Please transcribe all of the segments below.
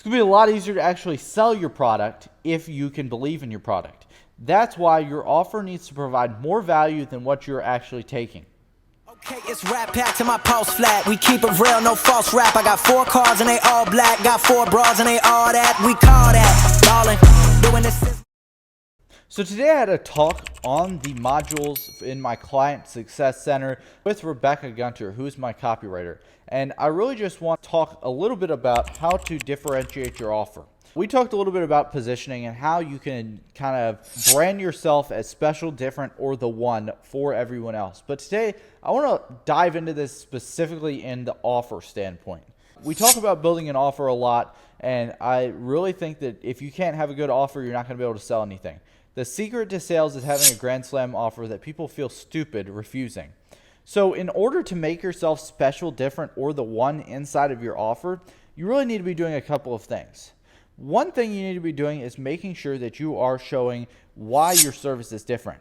It's going to be a lot easier to actually sell your product if you can believe in your product. That's why your offer needs to provide more value than what you're actually taking. Okay, it's rap packed to my pulse flat. We keep it real, no false rap. I got 4 cars and they all black. Got 4 bras and they all that. We call that ballin', doing this. So today I had a talk on the modules in my Client Success Center with Rebecca Gunter, who is my copywriter. And I really just want to talk a little bit about how to differentiate your offer. We talked a little bit about positioning and how you can kind of brand yourself as special, different, or the one for everyone else. But today I want to dive into this specifically in the offer standpoint. We talk about building an offer a lot, and I really think that if you can't have a good offer, you're not going to be able to sell anything. The secret to sales is having a grand slam offer that people feel stupid refusing. So in order to make yourself special, different, or the one inside of your offer, you really need to be doing a couple of things. One thing you need to be doing is making sure that you are showing why your service is different.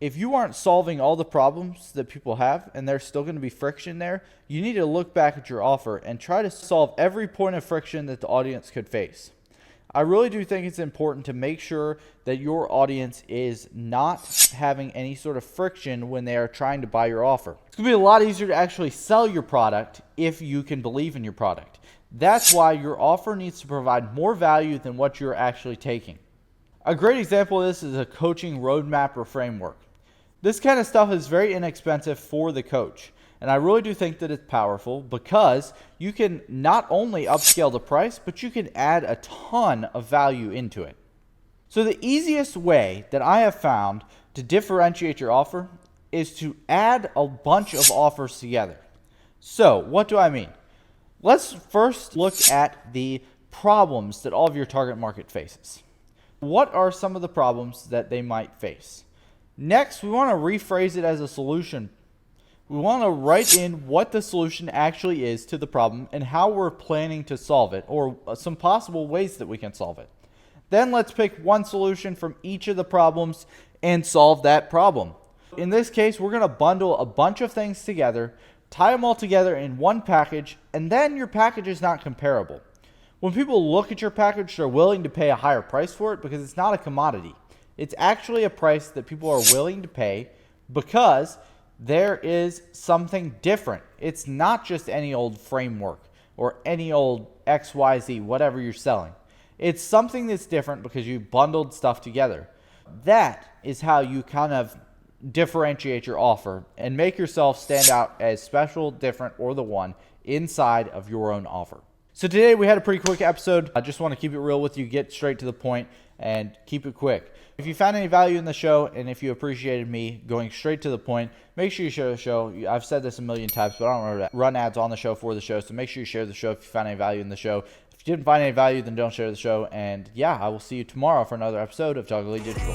If you aren't solving all the problems that people have and there's still going to be friction there, you need to look back at your offer and try to solve every point of friction that the audience could face. I really do think it's important to make sure that your audience is not having any sort of friction when they are trying to buy your offer. It's going to be a lot easier to actually sell your product if you can believe in your product. That's why your offer needs to provide more value than what you're actually taking. A great example of this is a coaching roadmap or framework. This kind of stuff is very inexpensive for the coach. And I really do think that it's powerful because you can not only upscale the price, but you can add a ton of value into it. So the easiest way that I have found to differentiate your offer is to add a bunch of offers together. So what do I mean? Let's first look at the problems that all of your target market faces. What are some of the problems that they might face? Next, we want to rephrase it as a solution. We want to write in what the solution actually is to the problem and how we're planning to solve it, or some possible ways that we can solve it. Then let's pick one solution from each of the problems and solve that problem. In this case, we're going to bundle a bunch of things together, tie them all together in one package, and then your package is not comparable. When people look at your package, they're willing to pay a higher price for it because it's not a commodity. It's actually a price that people are willing to pay because there is something different. It's not just any old framework or any old XYZ, whatever you're selling. It's something that's different because you bundled stuff together. That is how you kind of differentiate your offer and make yourself stand out as special, different, or the one inside of your own offer. So today we had a pretty quick episode. I just want to keep it real with you, get straight to the point, and keep it quick. If you found any value in the show and if you appreciated me going straight to the point, make sure you share the show. I've said this a million times, but I don't want to run ads on the show for the show, so make sure you share the show if you found any value in the show. If you didn't find any value, then don't share the show. And yeah, I will see you tomorrow for another episode of DOGGEDLY Digital.